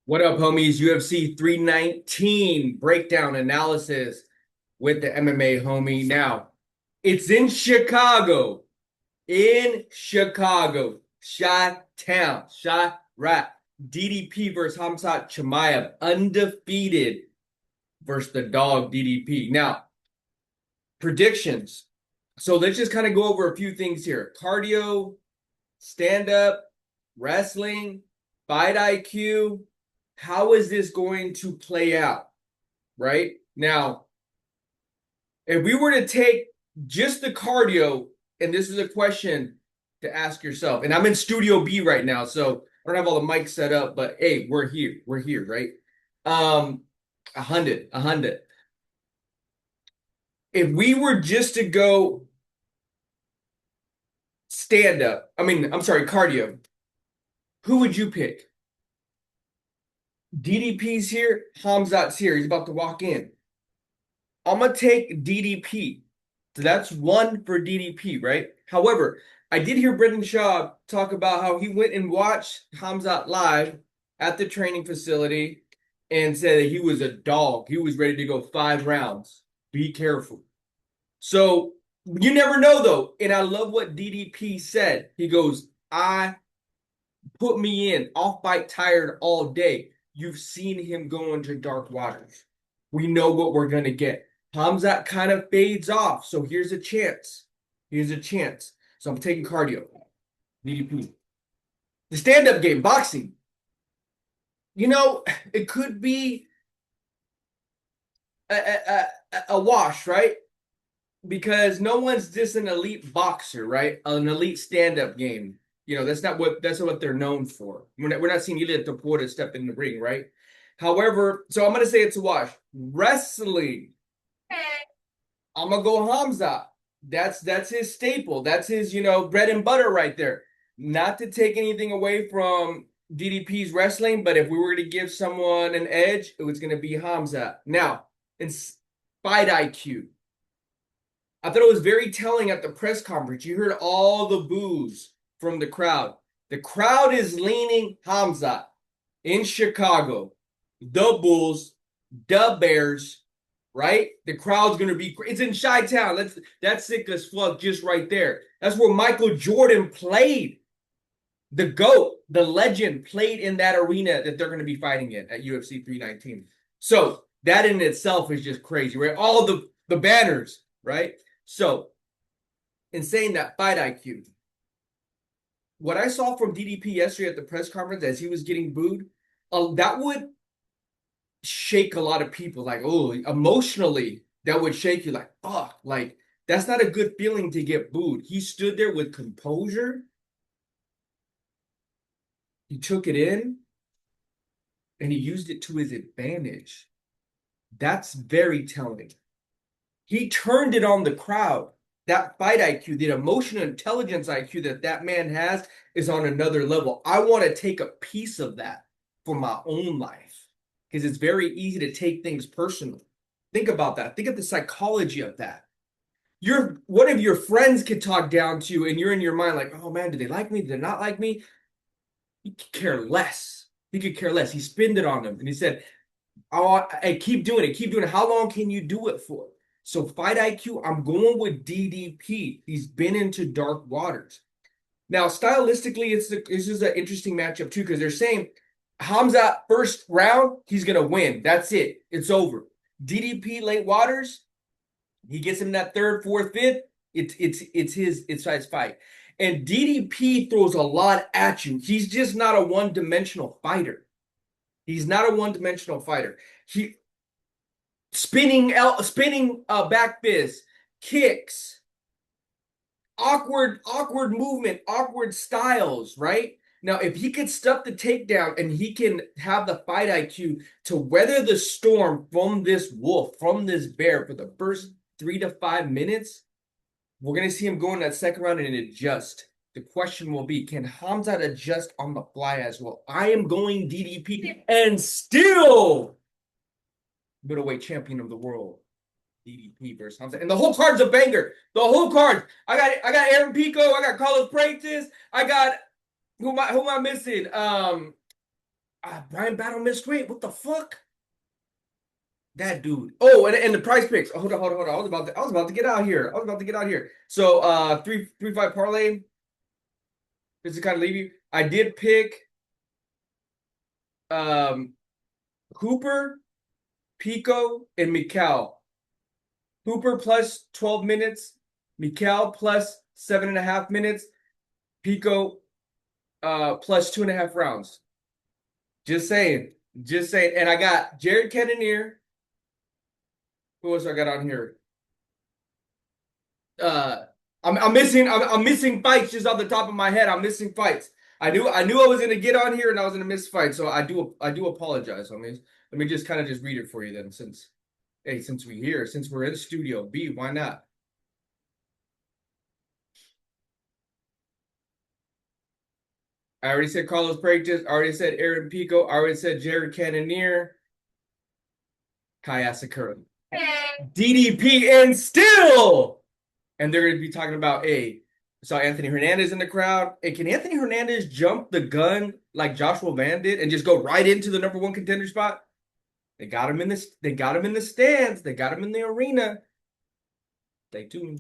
What up, homies? UFC 319 breakdown analysis with the MMA homie. Now, it's in Chicago. In Chicago. Chi-Town. Chi-Rat. DDP versus Khamzat Chimaev. Undefeated versus the dog DDP. Now, predictions. So let's just kind of go over a few things here. Cardio, stand-up, wrestling, fight IQ. How is this going to play out? Right? Now, if we were to take just the cardio, and this is a question to ask yourself, and I'm in Studio B right now, so I don't have all the mics set up, but hey, we're here. We're here, right? 100. If we were just to go stand up, I'm sorry, cardio, who would you pick? DDP's here, Hamzat's here. He's about to walk in. I'm gonna take DDP. So that's one for DDP, right? However, I did hear Brendan Shaw talk about how he went and watched Khamzat live at the training facility and said that he was a dog. He was ready to go 5 rounds. Be careful. So you never know though. And I love what DDP said. He goes, I put me in. I'll fight tired all day. You've seen him go into dark waters. We know what we're gonna get. Khamzat kind of fades off. So here's a chance. Here's a chance. So I'm taking cardio. DDP. The stand-up game, boxing. It could be a wash, right? Because no one's just an elite boxer, right? An elite stand-up game. That's not what they're known for. We're not seeing Ilya Topuria step in the ring, right? However, so I'm gonna say it's a wash. Wrestling. I'm gonna go Hamza. That's his staple. That's his, bread and butter right there. Not to take anything away from DDP's wrestling, but if we were to give someone an edge, it was gonna be Hamza. Now, in fight IQ, I thought it was very telling at the press conference. You heard all the boos from the crowd. The crowd is leaning Hamza in Chicago. The Bulls, the Bears, right? The crowd's gonna be. It's in Chi-Town. That's sick as fuck, just right there. That's where Michael Jordan played. The GOAT, the legend, played in that arena that they're gonna be fighting in at UFC 319. So that in itself is just crazy, right? All the banners, right? So, in saying that, fight IQ. What I saw from DDP yesterday at the press conference as he was getting booed, that would shake a lot of people. Like, oh, emotionally, that would shake you. Like, fuck, like that's not a good feeling to get booed. He stood there with composure. He took it in, and he used it to his advantage. That's very telling. He turned it on the crowd. That fight IQ, the emotional intelligence IQ that man has is on another level. I want to take a piece of that for my own life because it's very easy to take things personal. Think about that. Think of the psychology of that. One of your friends could talk down to you and you're in your mind like, oh man, do they like me? Do they not like me? He could care less. He could care less. He spinned it on them and he said, oh, hey, keep doing it. Keep doing it. How long can you do it for? So fight IQ, I'm going with DDP. He's been into dark waters. Now, stylistically, this is an interesting matchup too because they're saying Hamza first round, he's gonna win. That's it. It's over. DDP late waters, he gets him that third, fourth, fifth. It's his fight. And DDP throws a lot at you. He's just not a one-dimensional fighter. He's not a one-dimensional fighter. Spinning back fist, kicks, awkward movement, awkward styles, right? Now, if he could stuff the takedown and he can have the fight IQ to weather the storm from this wolf, from this bear for the first 3 to 5 minutes, we're going to see him go in that second round and adjust. The question will be, can Khamzat adjust on the fly as well? I am going DDP and still middleweight champion of the world, DDP versus Khamzat, and the whole card's a banger. The whole card. I got Aaron Pico. I got Carlos Freitas. I got who am I missing? Brian Battle missed weight. What the fuck? That dude. Oh, and the price picks. Oh, hold on. I was about to get out here. So three fight parlay. Just to kind of leave you. I did pick Hooper, Pico, and Mikal. Hooper plus 12 minutes, Mikal plus 7.5 minutes, Pico plus 2.5 rounds. Just saying. And I got Jared Cannonier. Who else I got on here? I'm missing fights just off the top of my head. I'm missing fights. I knew I was gonna get on here and I was gonna miss fights, so I do apologize. Let me just kind of just read it for you then, since we're in the studio B, why not? I already said Carlos Prates. I already said Aaron Pico. I already said Jared Cannonier. Kai Asakura. DDP and still. And they're going to be talking about, hey, saw Anthony Hernandez in the crowd. Hey, can Anthony Hernandez jump the gun like Joshua Van did and just go right into the #1 contender spot? They got him in the stands. They got him in the arena. Stay tuned.